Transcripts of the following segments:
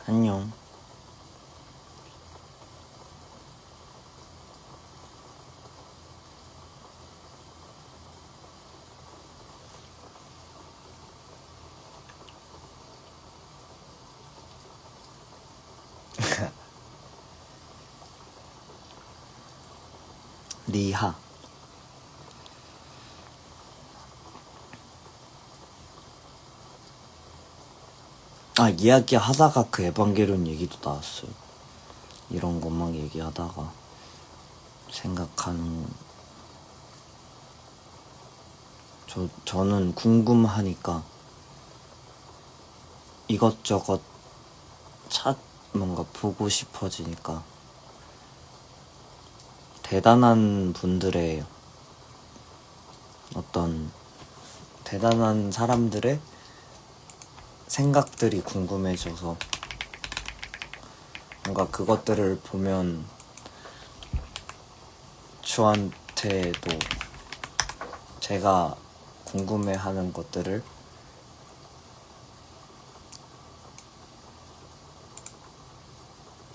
안녕. 리하. 이야기 하다가 그 에반게리온 얘기도 나왔어요. 이런 것만 얘기하다가 생각하는, 저는 궁금하니까 이것저것 뭔가 보고 싶어지니까 대단한 분들의 어떤 대단한 사람들의 생각들이 궁금해져서 뭔가 그것들을 보면 저한테도 제가 궁금해하는 것들을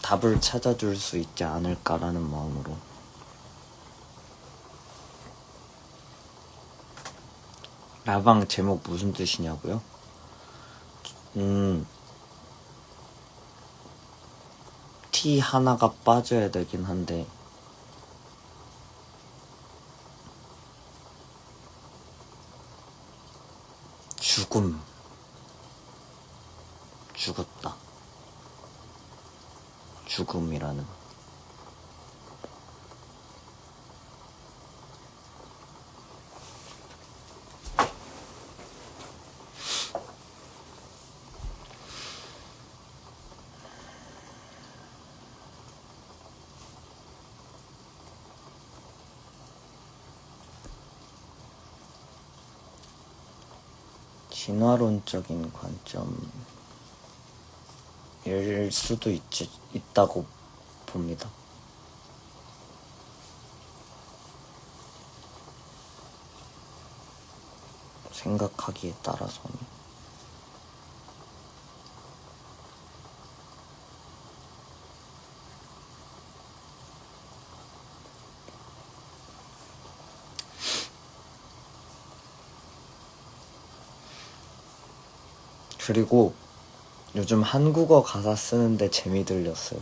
답을 찾아줄 수 있지 않을까라는 마음으로. 라방 제목 무슨 뜻이냐고요? 티 하나가 빠져야 되긴 한데 죽었다. 죽음이라는. 진화론적인 관점일 수도 있다고 봅니다. 생각하기에 따라서는. 그리고 요즘 한국어 가사 쓰는데 재미 들렸어요.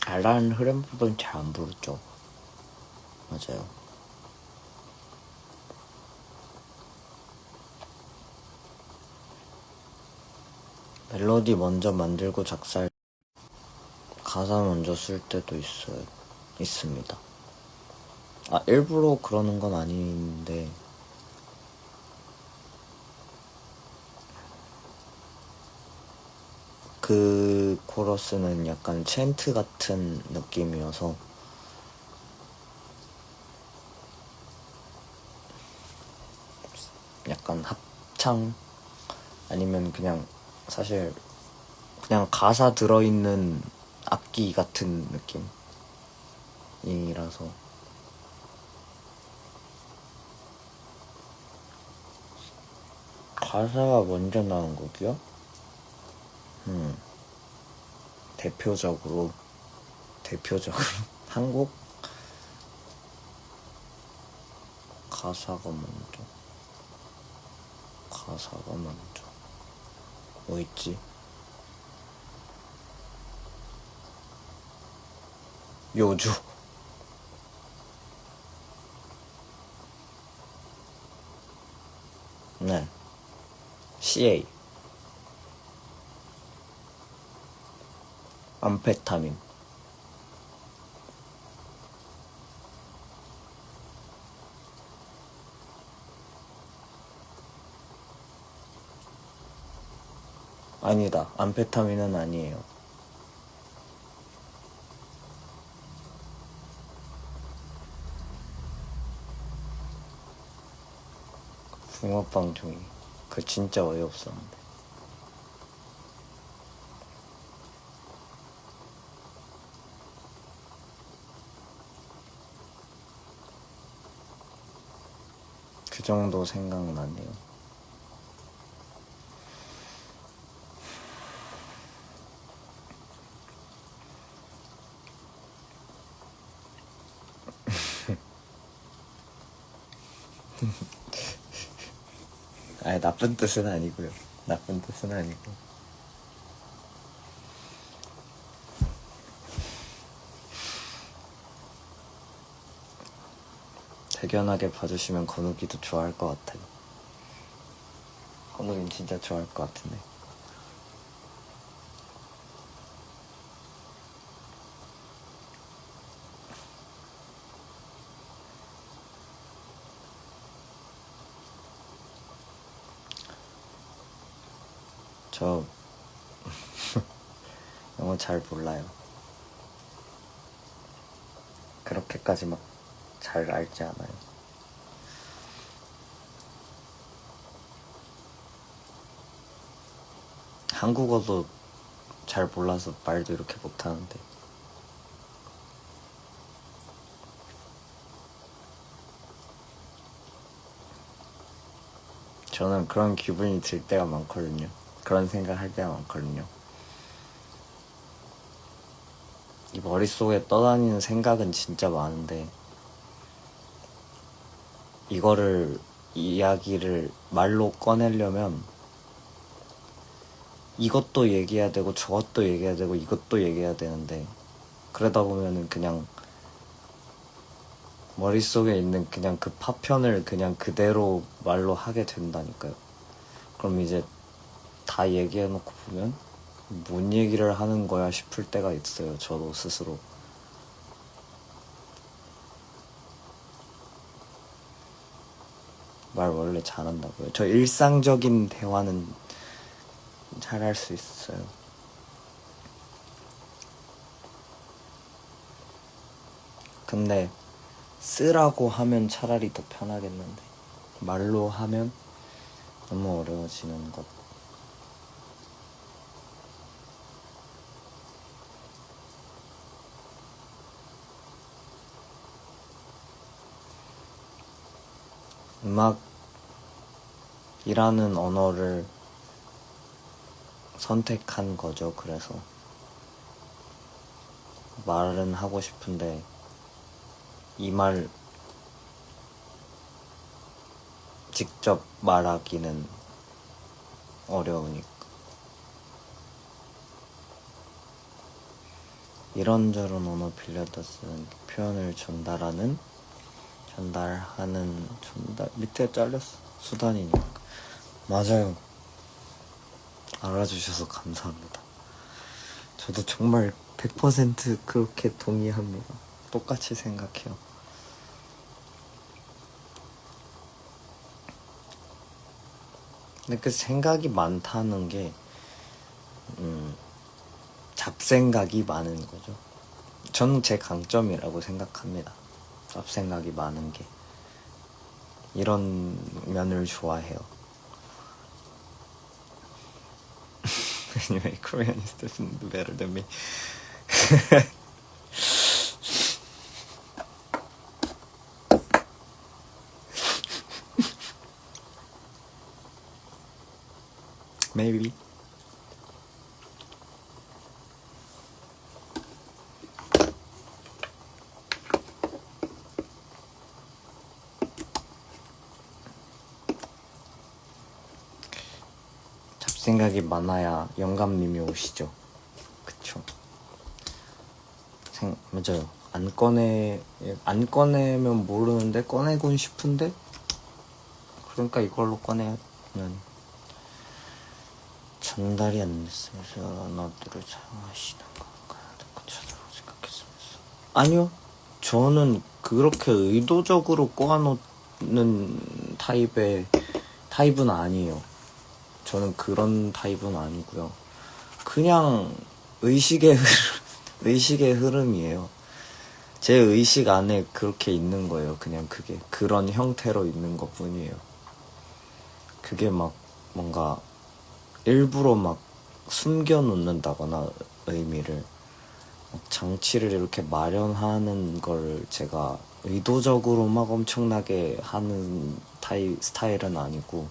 알라는 흐름 부분 잘 안 부르죠. 맞아요. 멜로디 먼저 만들고 작사할 가사 먼저 쓸 때도 있습니다. 일부러 그러는 건 아닌데 그 코러스는 약간 챈트 같은 느낌이어서 약간 합창 아니면 그냥 사실 그냥 가사 들어있는 악기 같은 느낌이라서 가사가 먼저 나온 곡이요? 대표적으로 한 곡? 가사가 먼저 뭐 있지? 요주. 네. CA. 암페타민. 아니다. 암페타민은 아니에요. 붕어빵 종이. 그 진짜 어이없었는데. 그 정도 생각나네요. 아니, 나쁜 뜻은 아니고요. 나쁜 뜻은 아니고. 대견하게 봐주시면 건욱이도 좋아할 것 같아요. 건욱이는 진짜 좋아할 것 같은데. 저 영어 잘 몰라요. 그렇게까지 막 잘 알지 않아요. 한국어도 잘 몰라서 말도 이렇게 못하는데. 저는 그런 기분이 들 때가 많거든요. 그런 생각할 때가 많거든요. 이 머릿속에 떠다니는 생각은 진짜 많은데 이거를 이야기를 말로 꺼내려면 이것도 얘기해야 되고 저것도 얘기해야 되고 이것도 얘기해야 되는데 그러다 보면은 그냥 머릿속에 있는 그냥 그 파편을 그냥 그대로 말로 하게 된다니까요. 그럼 이제 다 얘기해놓고 보면 뭔 얘기를 하는 거야 싶을 때가 있어요. 저도 스스로. 말 원래 잘한다고요. 저 일상적인 대화는 잘할 수 있어요. 근데 쓰라고 하면 차라리 더 편하겠는데 말로 하면 너무 어려워지는 것. 음악이라는 언어를 선택한 거죠. 그래서 말은 하고 싶은데 이 말 직접 말하기는 어려우니까 이런저런 언어 빌려다 쓰는 표현을 전달하는 밑에 잘렸어. 수단이니까. 맞아요. 알아주셔서 감사합니다. 저도 정말 100% 그렇게 동의합니다. 똑같이 생각해요. 근데 그 생각이 많다는 게 잡생각이 많은 거죠. 저는 제 강점이라고 생각합니다. 잡생각이 많은 게. 이런 면을 좋아해요. Anyway, Korean is definitely better than me. Maybe. 잡생각이 많아야 영감님이 오시죠. 그쵸. 맞아요. 안 꺼내면 모르는데 꺼내곤 싶은데, 그러니까 이걸로 꺼내면 전달이 안 됐으면서 너들을 사랑하시는 건가 찾아보고 생각했으면서. 아니요, 저는 그렇게 의도적으로 꼬아놓는 타입은 아니에요. 저는 그런 타입은 아니고요. 그냥 의식의 흐름이에요. 제 의식 안에 그렇게 있는 거예요. 그냥 그게 그런 형태로 있는 것 뿐이에요. 그게 막 뭔가 일부러 막 숨겨놓는다거나 의미를 장치를 이렇게 마련하는 걸 제가 의도적으로 막 엄청나게 하는 스타일은 아니고,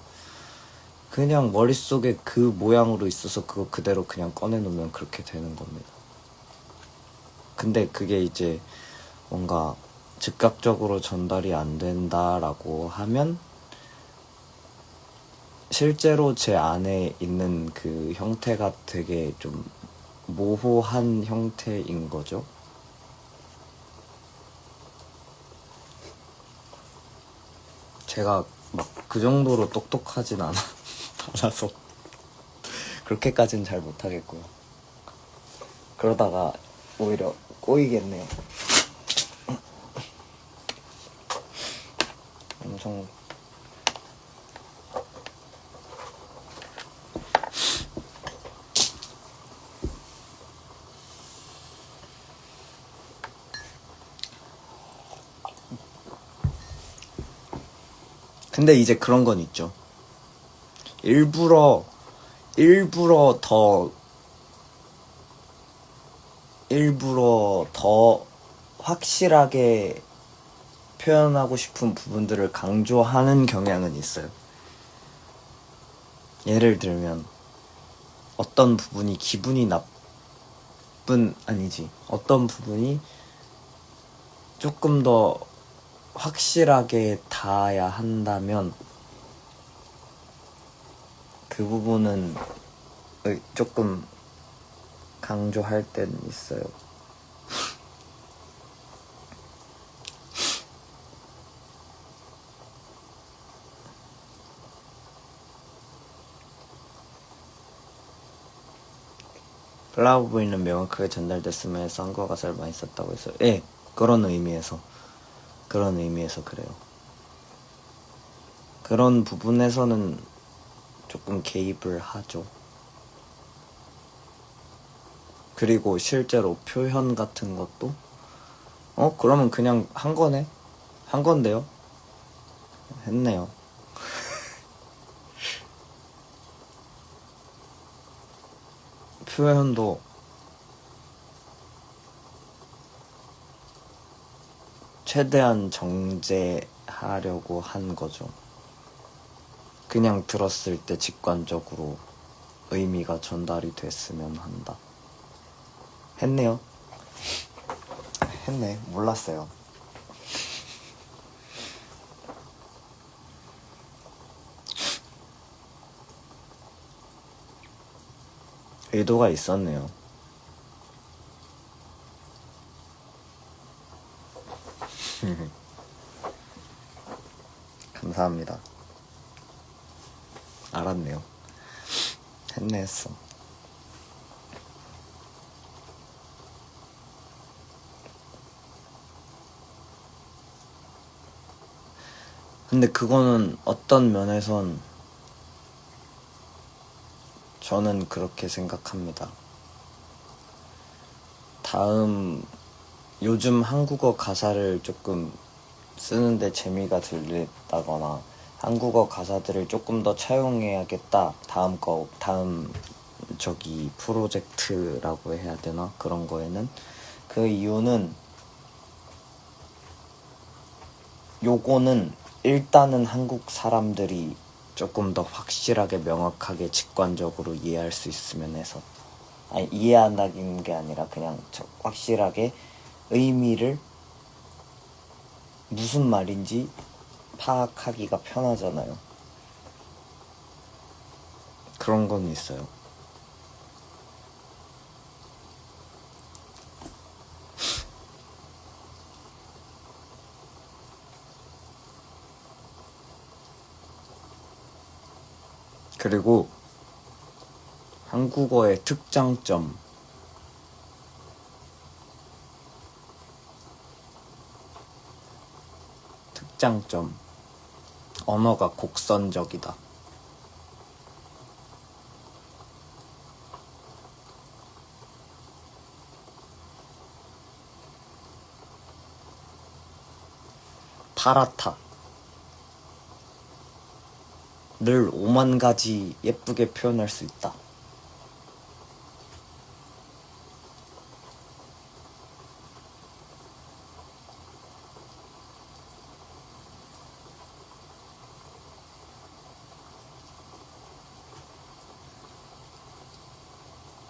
그냥 머릿속에 그 모양으로 있어서 그거 그대로 그냥 꺼내놓으면 그렇게 되는 겁니다. 근데 그게 이제 뭔가 즉각적으로 전달이 안 된다라고 하면 실제로 제 안에 있는 그 형태가 되게 좀 모호한 형태인 거죠. 제가 막 그 정도로 똑똑하진 않아서 그렇게까지는 잘 못하겠고요. 그러다가 오히려 꼬이겠네요. 엄청 근데 이제 그런 건 있죠. 일부러 더 확실하게 표현하고 싶은 부분들을 강조하는 경향은 있어요. 예를 들면 어떤 부분이 어떤 부분이 조금 더 확실하게 닿아야 한다면 그 부분은 조금 강조할 때는 있어요. 플라워 보이는 명확하게 전달됐으면 해서 한국어 가사를 많이 썼다고 했어요. 예, 그런 의미에서 그래요. 그런 부분에서는 조금 개입을 하죠. 그리고 실제로 표현 같은 것도 그러면 그냥 한 건데요? 했네요. 표현도 최대한 정제하려고 한 거죠. 그냥 들었을 때 직관적으로 의미가 전달이 됐으면 한다. 했네요. 했네. 몰랐어요. 의도가 있었네요. 감사합니다. 알았네요. 했네 했어. 근데 그거는 어떤 면에선 저는 그렇게 생각합니다. 요즘 한국어 가사를 조금 쓰는데 재미가 들렸다거나 한국어 가사들을 조금 더 차용해야겠다. 다음 프로젝트라고 해야 되나? 그런 거에는 그 이유는 요거는 일단은 한국 사람들이 조금 더 확실하게 명확하게 직관적으로 이해할 수 있으면 해서, 아니 이해한다는 게 아니라 그냥 확실하게 의미를 무슨 말인지 파악하기가 편하잖아요. 그런 건 있어요. 그리고 한국어의 특장점. 언어가 곡선적이다. 파랗다. 늘 5만 가지 예쁘게 표현할 수 있다.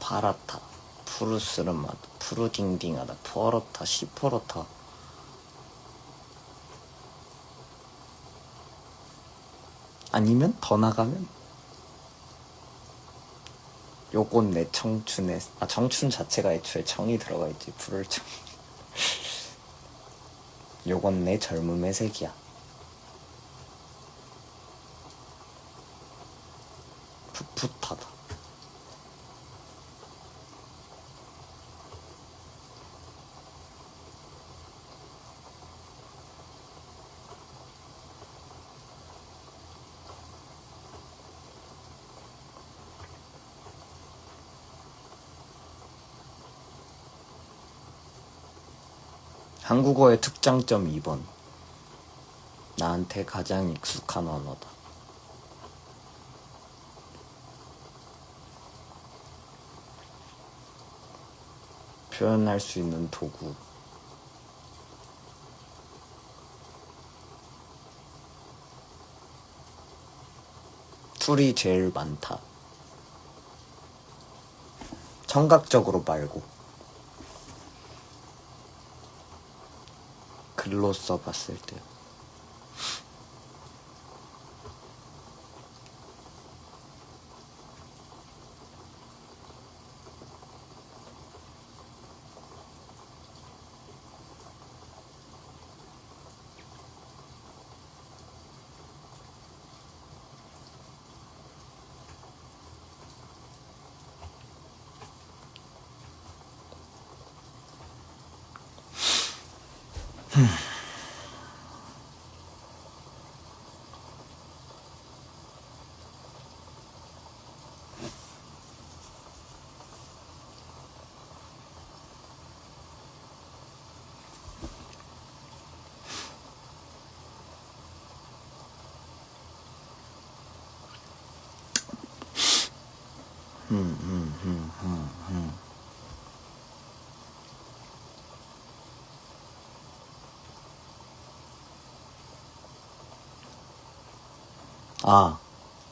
파랗다. 푸르스름하다. 푸르딩딩하다. 푸어렇다. 시퍼렇다. 아니면 더 나가면 요건 내 청춘의 청춘 자체가 애초에 청이 들어가 있지. 푸를 청. 요건 내 젊음의 색이야. 풋풋하다. 한국어의 특장점 2번. 나한테 가장 익숙한 언어다. 표현할 수 있는 도구. 툴이 제일 많다. 청각적으로 말고 글로 써봤을 때.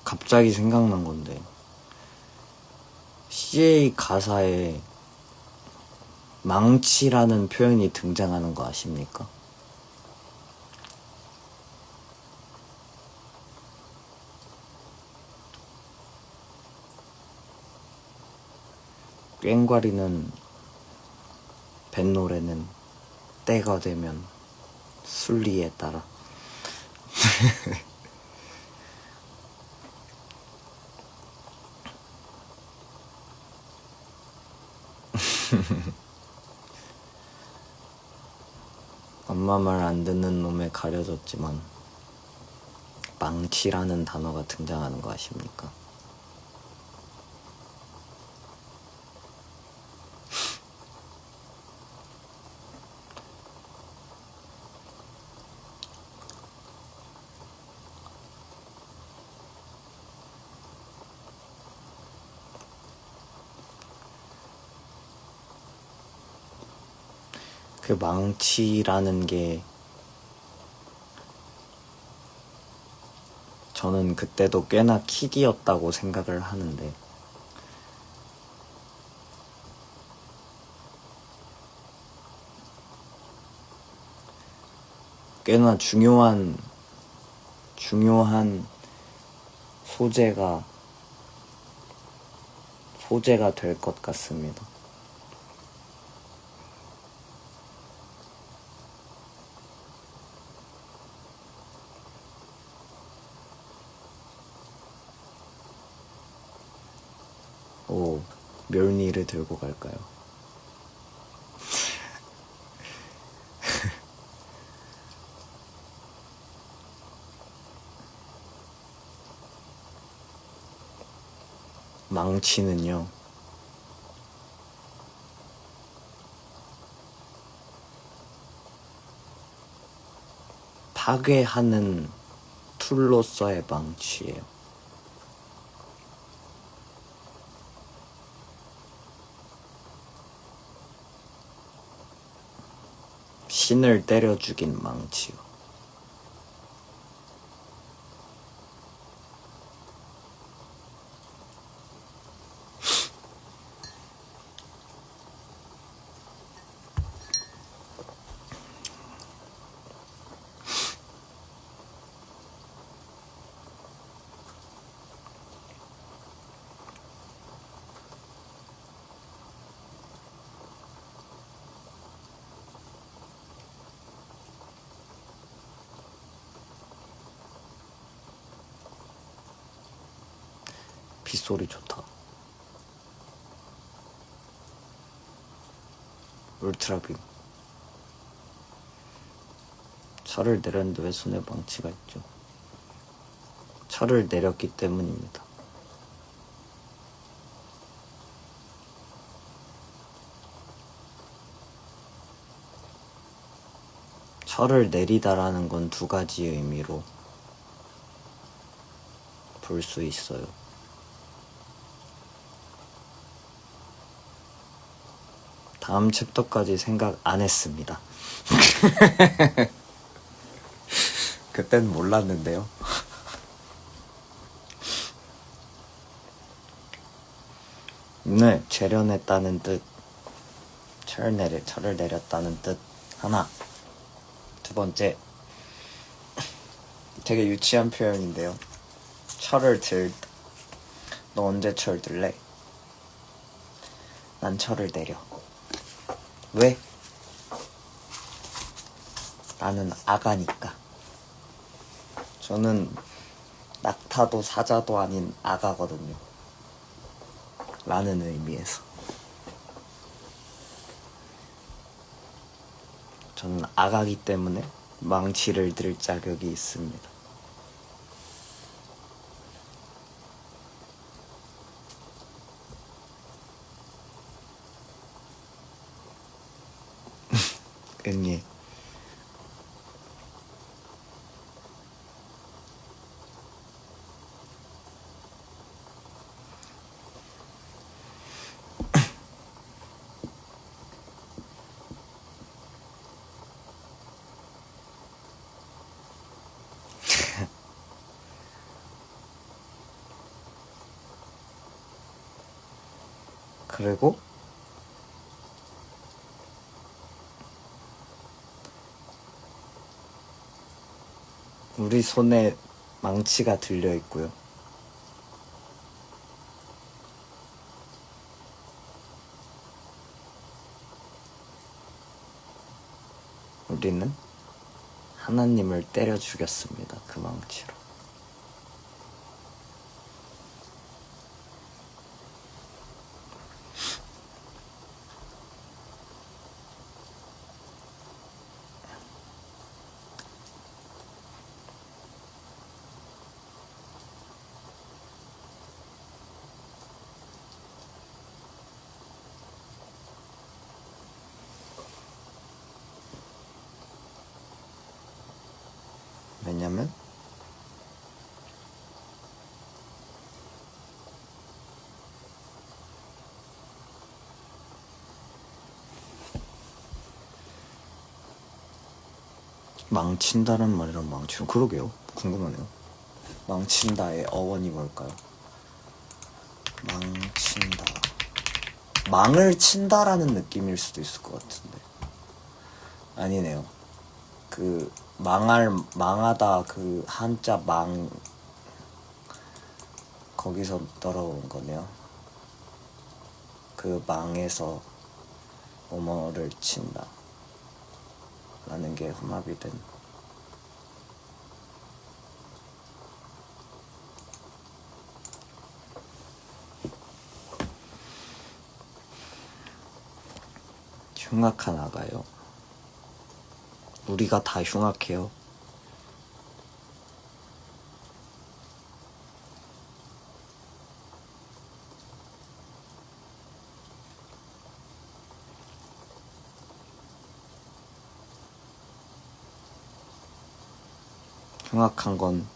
갑자기 생각난 건데, CA 가사에 망치라는 표현이 등장하는 거 아십니까? 꽹과리는 뱃노래는 때가 되면 순리에 따라. 엄마 말 안 듣는 놈에 가려졌지만 망치라는 단어가 등장하는 거 아십니까? 그 망치라는 게 저는 그때도 꽤나 킥이었다고 생각을 하는데, 꽤나 중요한 소재가 될 것 같습니다. 오, 멸니를 들고 갈까요? 망치는요, 파괴하는 툴로서의 망치예요. 신을 때려 죽인 망치요. 빗소리 좋다. 울트라빔. 철을 내렸는데 왜 손에 망치가 있죠? 철을 내렸기 때문입니다. 철을 내리다라는 건 두 가지 의미로 볼 수 있어요. 다음 챕터까지 생각 안 했습니다. 그땐 몰랐는데요. 네, 재련했다는 뜻. 철을 내렸다는 뜻. 하나. 두 번째. 되게 유치한 표현인데요. 철을 들다. 너 언제 철 들래? 난 철을 내려. 왜? 나는 아가니까. 저는 낙타도 사자도 아닌 아가거든요. 라는 의미에서. 저는 아가기 때문에 망치를 들 자격이 있습니다. 응애. 그리고 우리 손에 망치가 들려 있고요. 우리는 하나님을 때려 죽였습니다. 그 망치로. 왜냐면 망친다는 말이랑 망치는 그러게요. 궁금하네요. 망친다의 어원이 뭘까요? 망친다. 망을 친다라는 느낌일 수도 있을 것 같은데. 아니네요. 그 망하다 그 한자 망 거기서 떨어온 거네요. 그 망에서 뭐뭐를 친다 라는 게 혼합이 된. 흉악한 아가요. 우리가 다 흉악해요. 흉악한 건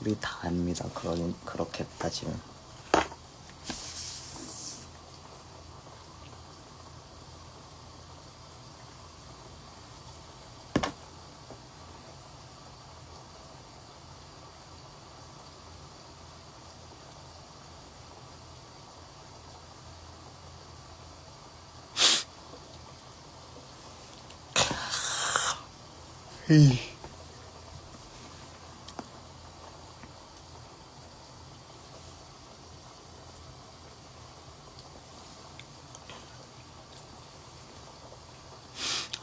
우리 다 압니다. 그렇게 따지면.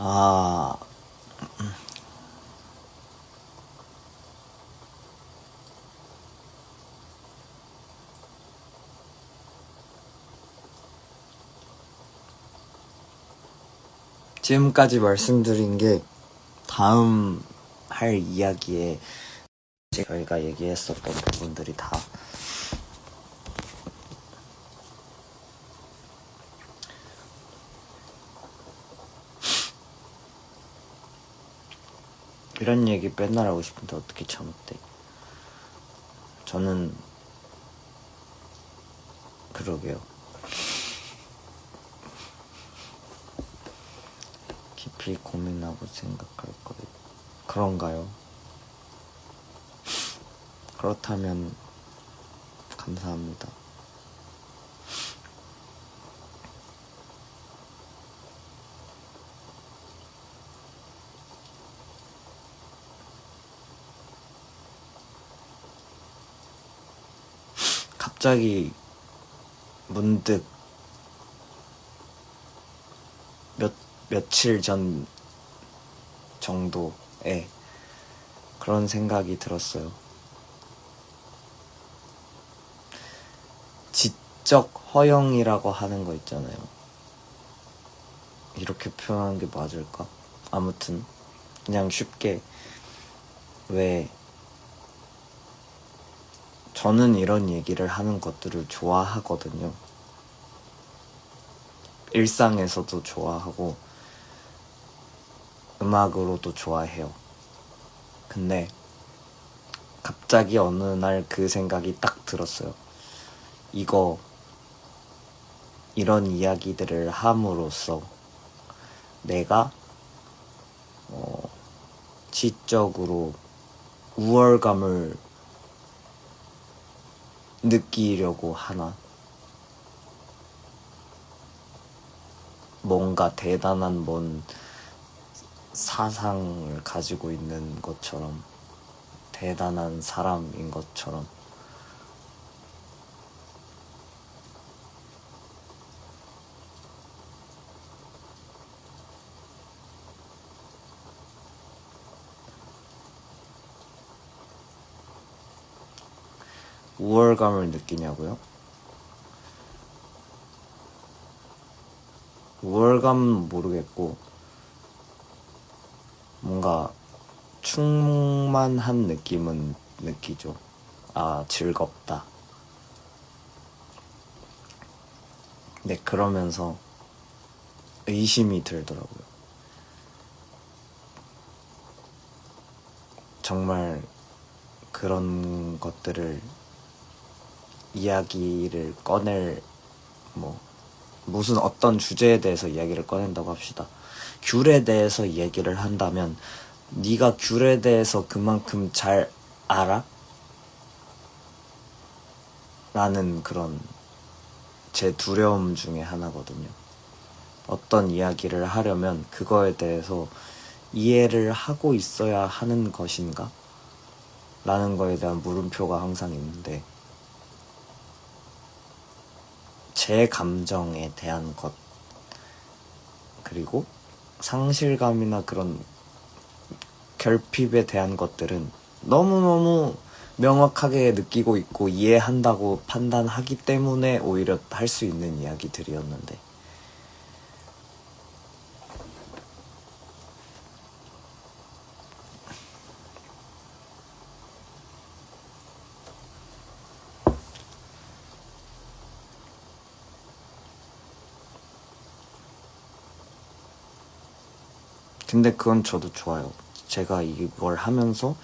아, 지금까지 말씀드린 게 다음 할 이야기에 저희가 얘기했었던 부분들이 다 이런 얘기 맨날 하고 싶은데 어떻게 참았대. 저는 그러게요. 깊이 고민하고 생각할 거예요. 그런가요? 그렇다면 감사합니다. 갑자기 문득 며칠 전 정도에 그런 생각이 들었어요. 지적 허영이라고 하는 거 있잖아요. 이렇게 표현하는 게 맞을까? 아무튼 그냥 쉽게, 왜 저는 이런 얘기를 하는 것들을 좋아하거든요. 일상에서도 좋아하고 음악으로도 좋아해요. 근데 갑자기 어느 날 그 생각이 딱 들었어요. 이런 이야기들을 함으로써 내가 지적으로 우월감을 느끼려고 하나? 뭔가 대단한 뭔 사상을 가지고 있는 것처럼, 대단한 사람인 것처럼. 우월감을 느끼냐고요? 우월감은 모르겠고 뭔가 충만한 느낌은 느끼죠. 아, 즐겁다. 네, 그러면서 의심이 들더라고요. 정말 그런 것들을 이야기를 꺼낼, 무슨 어떤 주제에 대해서 이야기를 꺼낸다고 합시다. 귤에 대해서 얘기를 한다면 네가 귤에 대해서 그만큼 잘 알아? 라는 그런 제 두려움 중에 하나거든요. 어떤 이야기를 하려면 그거에 대해서 이해를 하고 있어야 하는 것인가? 라는 거에 대한 물음표가 항상 있는데, 제 감정에 대한 것, 그리고 상실감이나 그런 결핍에 대한 것들은 너무너무 명확하게 느끼고 있고 이해한다고 판단하기 때문에 오히려 할 수 있는 이야기들이었는데, 근데 그건 저도 좋아요. 제가 이걸 하면서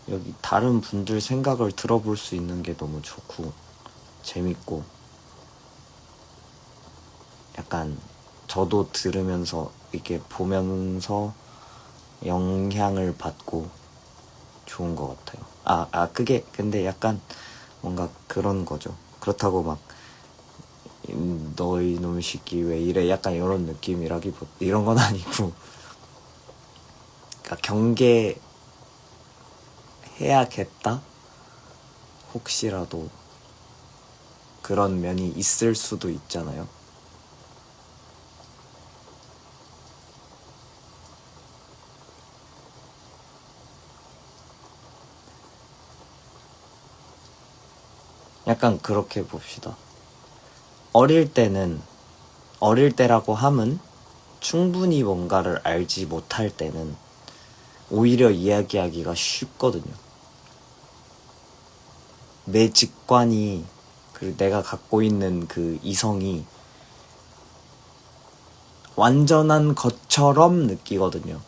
여기 다른 분들 생각을 들어볼 수 있는 게 너무 좋고 재밌고, 약간 저도 들으면서 이렇게 보면서 영향을 받고 좋은 것 같아요. 그게 근데 약간 뭔가 그런 거죠. 그렇다고 막 너 이놈 새끼 왜 이래 약간 이런 느낌이라기보다 이런 건 아니고, 그러니까 경계해야겠다 혹시라도 그런 면이 있을 수도 있잖아요. 약간 그렇게 봅시다. 어릴 때라고 함은 충분히 뭔가를 알지 못할 때는 오히려 이야기하기가 쉽거든요. 내 직관이, 그리고 내가 갖고 있는 그 이성이 완전한 것처럼 느끼거든요.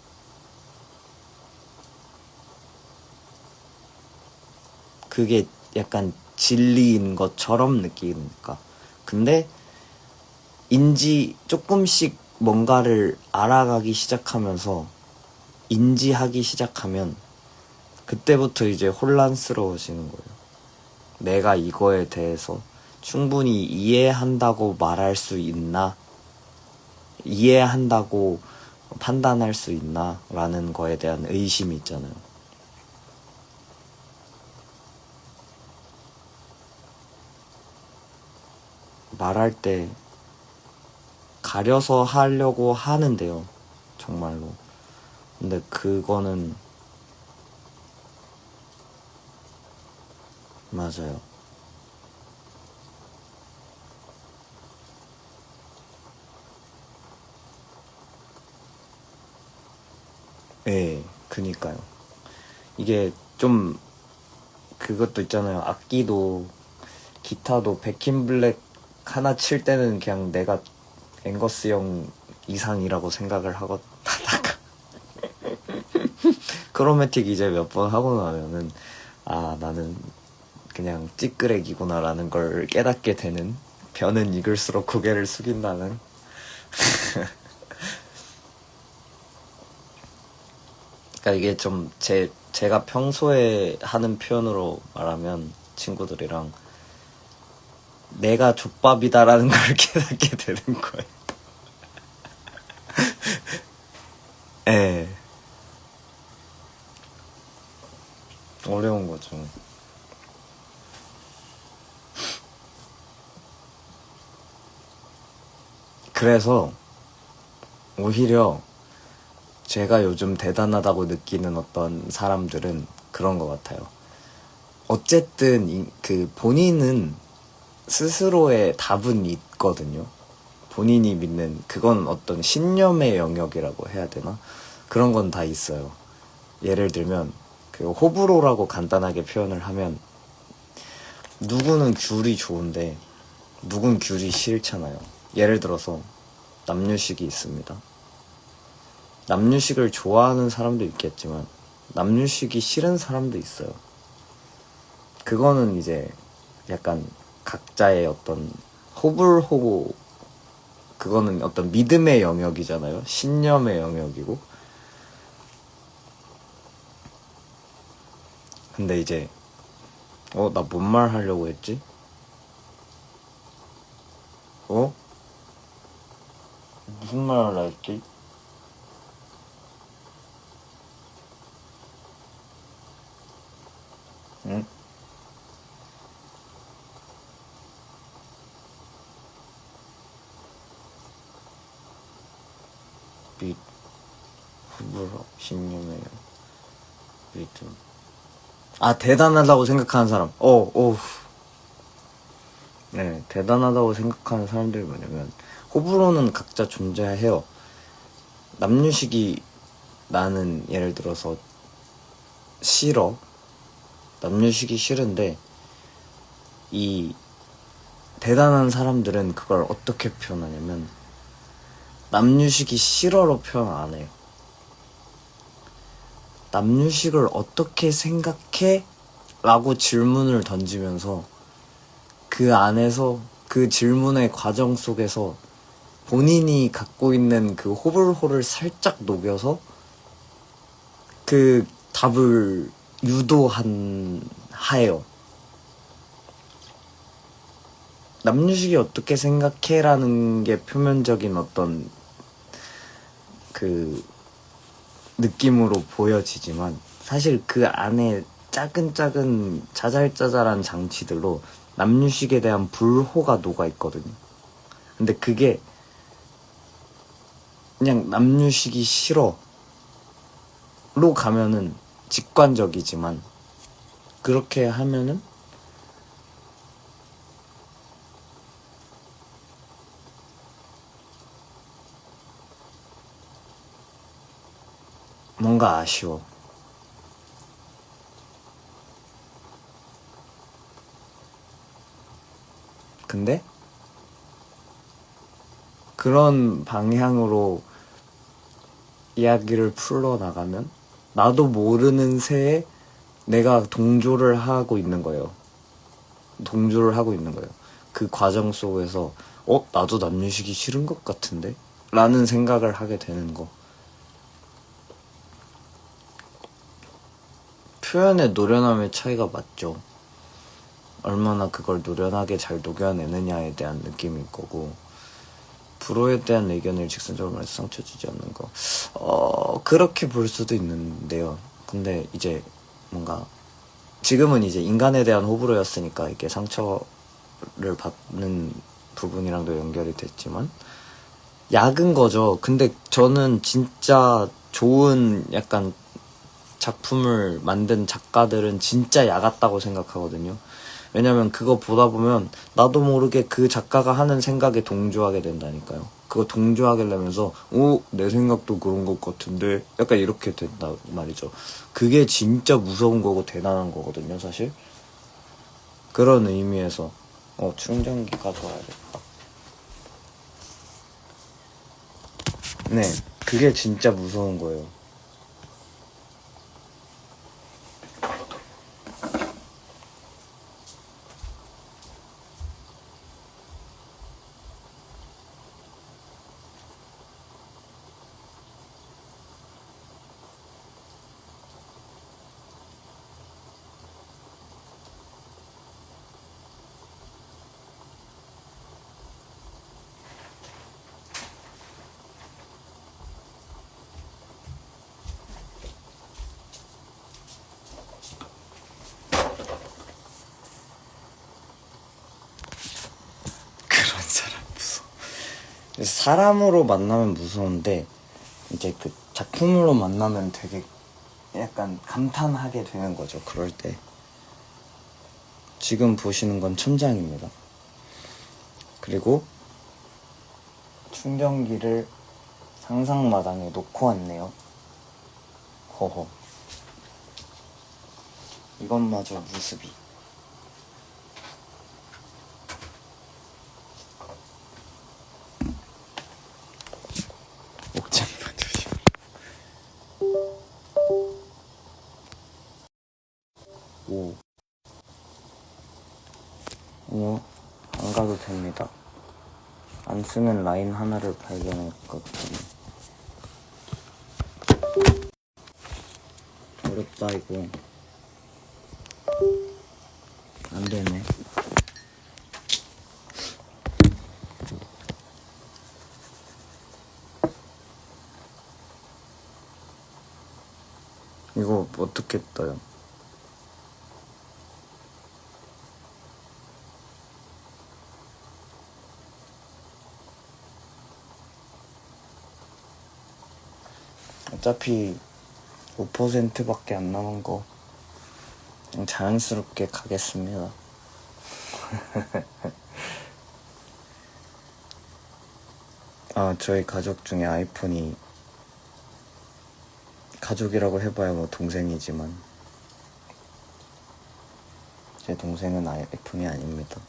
그게 약간 진리인 것처럼 느끼니까. 근데 조금씩 뭔가를 알아가기 시작하면서 인지하기 시작하면 그때부터 이제 혼란스러워지는 거예요. 내가 이거에 대해서 충분히 이해한다고 말할 수 있나? 이해한다고 판단할 수 있나? 라는 거에 대한 의심이 있잖아요. 말할 때 가려서 하려고 하는데요. 정말로. 근데 그거는 맞아요. 네, 그니까요. 이게 좀 그것도 있잖아요. 악기도 기타도 백인블랙 하나 칠 때는 그냥 내가 앵거스 형 이상이라고 생각을 하다가 크로매틱 이제 몇 번 하고 나면은 나는 그냥 찌끄레기구나 라는 걸 깨닫게 되는, 변은 익을수록 고개를 숙인다는. 그러니까 이게 좀 제가 평소에 하는 표현으로 말하면 친구들이랑 내가 족밥이다라는 걸 깨닫게 되는 거예요. 예. 어려운 거죠. 그래서 오히려 제가 요즘 대단하다고 느끼는 어떤 사람들은 그런 것 같아요. 어쨌든 그 본인은 스스로의 답은 있거든요. 본인이 믿는, 그건 어떤 신념의 영역이라고 해야 되나? 그런 건 다 있어요. 예를 들면 그 호불호라고 간단하게 표현을 하면, 누구는 귤이 좋은데 누군 귤이 싫잖아요. 예를 들어서 남유식이 있습니다. 남유식을 좋아하는 사람도 있겠지만 남유식이 싫은 사람도 있어요. 그거는 이제 약간 각자의 어떤 호불호, 그거는 어떤 믿음의 영역이잖아요. 신념의 영역이고. 근데 이제 나 뭔 말 하려고 했지? 무슨 말 하려 했지? 응? 호불호, 신념의 믿음. 대단하다고 생각하는 사람. 네, 대단하다고 생각하는 사람들이 뭐냐면, 호불호는 각자 존재해요. 남유식이, 나는 예를 들어서 싫어. 남유식이 싫은데, 이 대단한 사람들은 그걸 어떻게 표현하냐면, 남유식이 싫어로 표현 안 해요. 남유식을 어떻게 생각해? 라고 질문을 던지면서 그 안에서 그 질문의 과정 속에서 본인이 갖고 있는 그 호불호를 살짝 녹여서 그 답을 하예요. 남유식이 어떻게 생각해? 라는 게 표면적인 어떤 그 느낌으로 보여지지만 사실 그 안에 작은 자잘자잘한 장치들로 남유식에 대한 불호가 녹아 있거든요. 근데 그게 그냥 남유식이 싫어로 가면은 직관적이지만 그렇게 하면은 뭔가 아쉬워. 근데 그런 방향으로 이야기를 풀어나가면 나도 모르는 새에 내가 동조를 하고 있는 거예요. 그 과정 속에서 나도 남유식이 싫은 것 같은데? 라는 생각을 하게 되는 거. 표현의 노련함의 차이가 맞죠. 얼마나 그걸 노련하게 잘 녹여내느냐에 대한 느낌일 거고, 불호에 대한 의견을 직선적으로 말해서 상처 주지 않는 거. 그렇게 볼 수도 있는데요. 근데 이제 뭔가 지금은 이제 인간에 대한 호불호였으니까 이게 상처를 받는 부분이랑도 연결이 됐지만 약은 거죠. 근데 저는 진짜 좋은 약간 작품을 만든 작가들은 진짜 야같다고 생각하거든요. 왜냐면 그거 보다 보면 나도 모르게 그 작가가 하는 생각에 동조하게 된다니까요. 그거 동조하려면서 내 생각도 그런 것 같은데 약간 이렇게 된다 말이죠. 그게 진짜 무서운 거고 대단한 거거든요, 사실. 그런 의미에서 충전기 가져와야겠다. 네, 그게 진짜 무서운 거예요. 그런 사람 무서워. 사람으로 만나면 무서운데 이제 그 작품으로 만나면 되게 약간 감탄하게 되는 거죠. 그럴 때 지금 보시는 건 천장입니다. 그리고 충전기를 상상마당에 놓고 왔네요. 허허. 이것마저 무습이. 옥장만 조심. 오. 아니요, 안 가도 됩니다. 안 쓰는 라인 하나를 발견했거든요. 어렵다 이거. 안 되네. 이거 어떻게 떠요? 어차피 5%밖에 안 남은 거 그냥 자연스럽게 가겠습니다. 저희 가족 중에 아이폰이, 가족이라고 해봐야 뭐 동생이지만 제 동생은 아이폰이 아닙니다.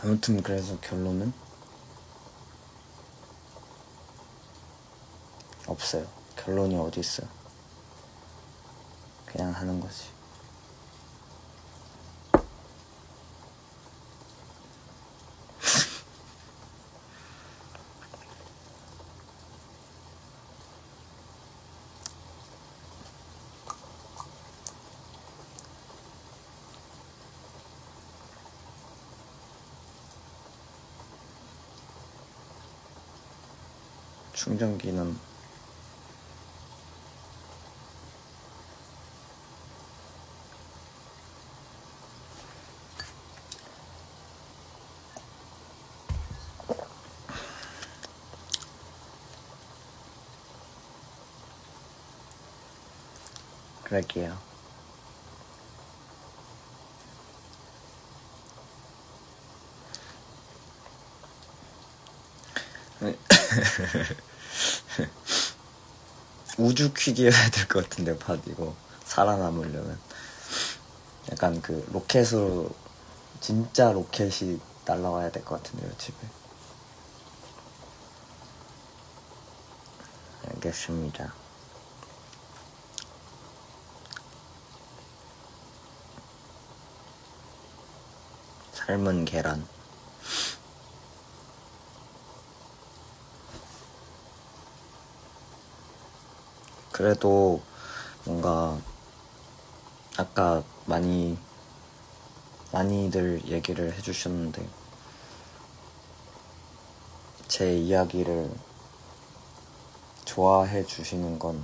아무튼 그래서 결론은 없어요. 결론이 어디 있어요. 그냥 하는 거지. 충전기는 그럴게요. 우주 퀴기여야 될 것 같은데, 팟 이거 살아남으려면 약간 그 로켓으로 진짜 로켓이 날라와야 될 것 같은데요, 집에. 알겠습니다. 삶은 계란. 그래도 뭔가 아까 많이들 얘기를 해주셨는데 제 이야기를 좋아해 주시는 건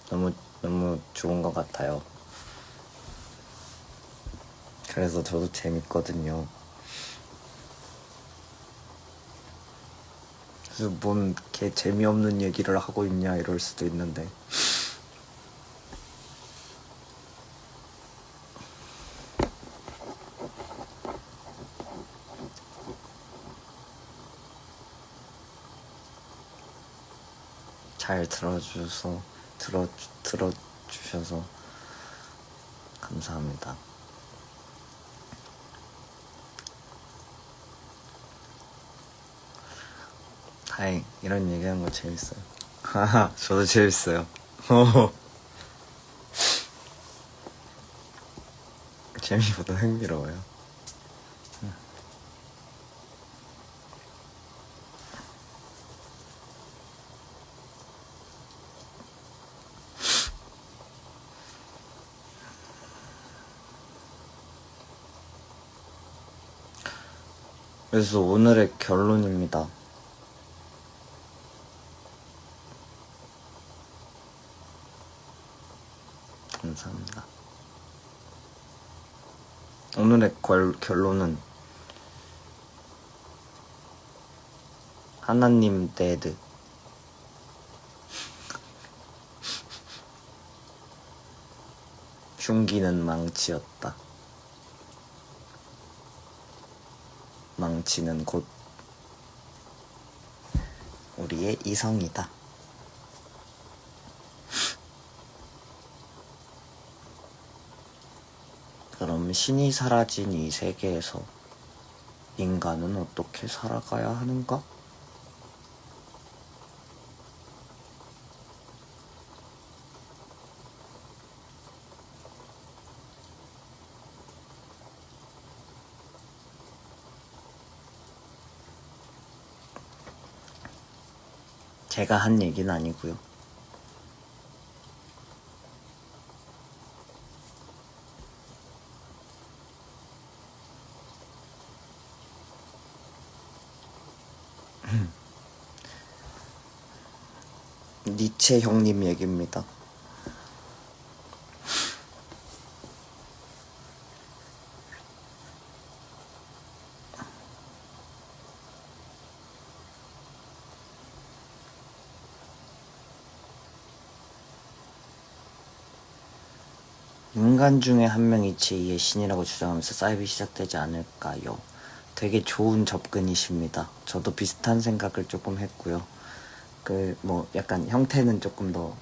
너무 좋은 것 같아요. 그래서 저도 재밌거든요. 그래서 뭔 개 재미없는 얘기를 하고 있냐 이럴 수도 있는데 잘 들어주셔서 감사합니다. 다행, 이런 얘기하는 거 재밌어요. 하하, 저도 재밌어요. 재미보다 흥미로워요. 그래서 오늘의 결론입니다. 감사합니다. 오늘의 결론은 하나님 데드. 흉기는 망치였다. 망치는 곧 우리의 이성이다. 그럼 신이 사라진 이 세계에서 인간은 어떻게 살아가야 하는가? 제가 한 얘기는 아니고요. 니체 형님 얘기입니다. 인간 중에 한 명이 제2의 신이라고 주장하면서 사이비 시작되지 않을까요? 되게 좋은 접근이십니다. 저도 비슷한 생각을 조금 했고요. 약간 형태는 조금 더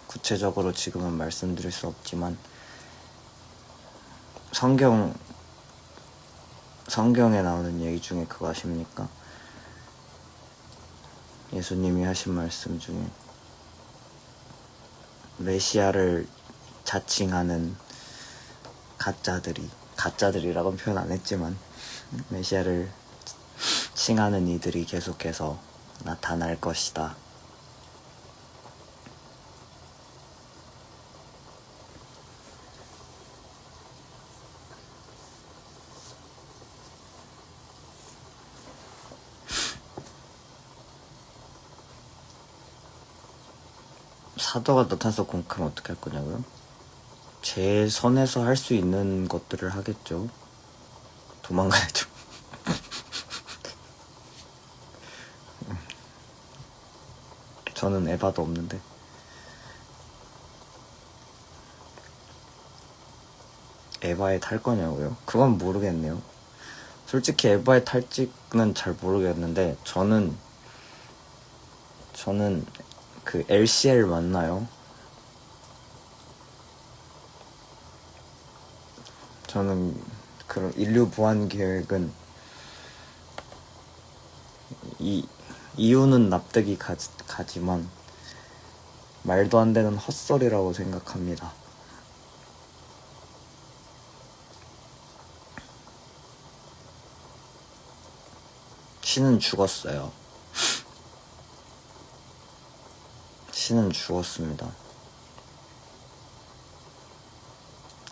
구체적으로 지금은 말씀드릴 수 없지만 성경에 나오는 얘기 중에 그거 아십니까? 예수님이 하신 말씀 중에 메시아를 자칭하는 가짜들이라고는 표현 안 했지만 메시아를 칭하는 이들이 계속해서 나타날 것이다. 사도가 나타나서 공격하면 어떻게 할 거냐고요? 제 선에서 할 수 있는 것들을 하겠죠. 도망가야죠. 저는 에바도 없는데. 에바에 탈 거냐고요? 그건 모르겠네요. 솔직히 에바에 탈지는 잘 모르겠는데 저는 그 LCL 맞나요? 저는 그런 인류 보안 계획은 이유는 납득이 가지만 말도 안 되는 헛소리라고 생각합니다. 신은 죽었어요. 신은 죽었습니다.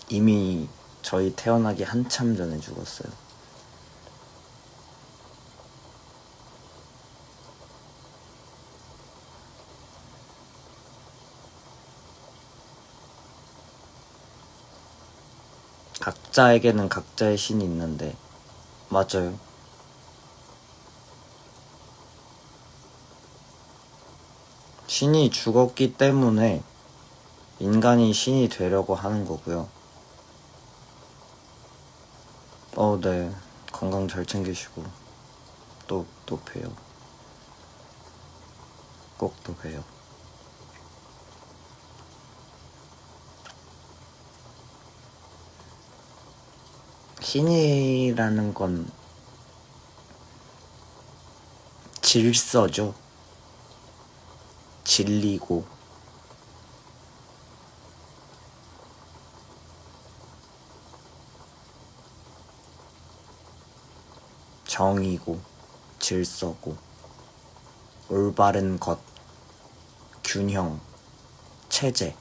이미 저희 태어나기 한참 전에 죽었어요. 각자에게는 각자의 신이 있는데 맞아요. 신이 죽었기 때문에 인간이 신이 되려고 하는 거고요. 네. 건강 잘 챙기시고 또 봬요. 꼭 또 봬요. 신이라는 건 질서죠. 진리고 정의고 질서고 올바른 것, 균형, 체제.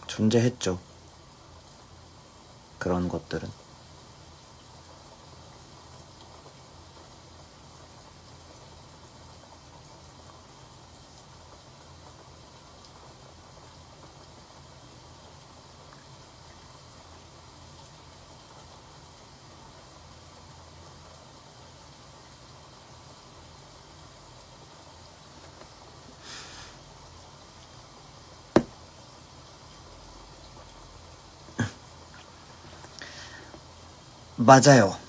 존재했죠. 그런 것들은. 맞아요.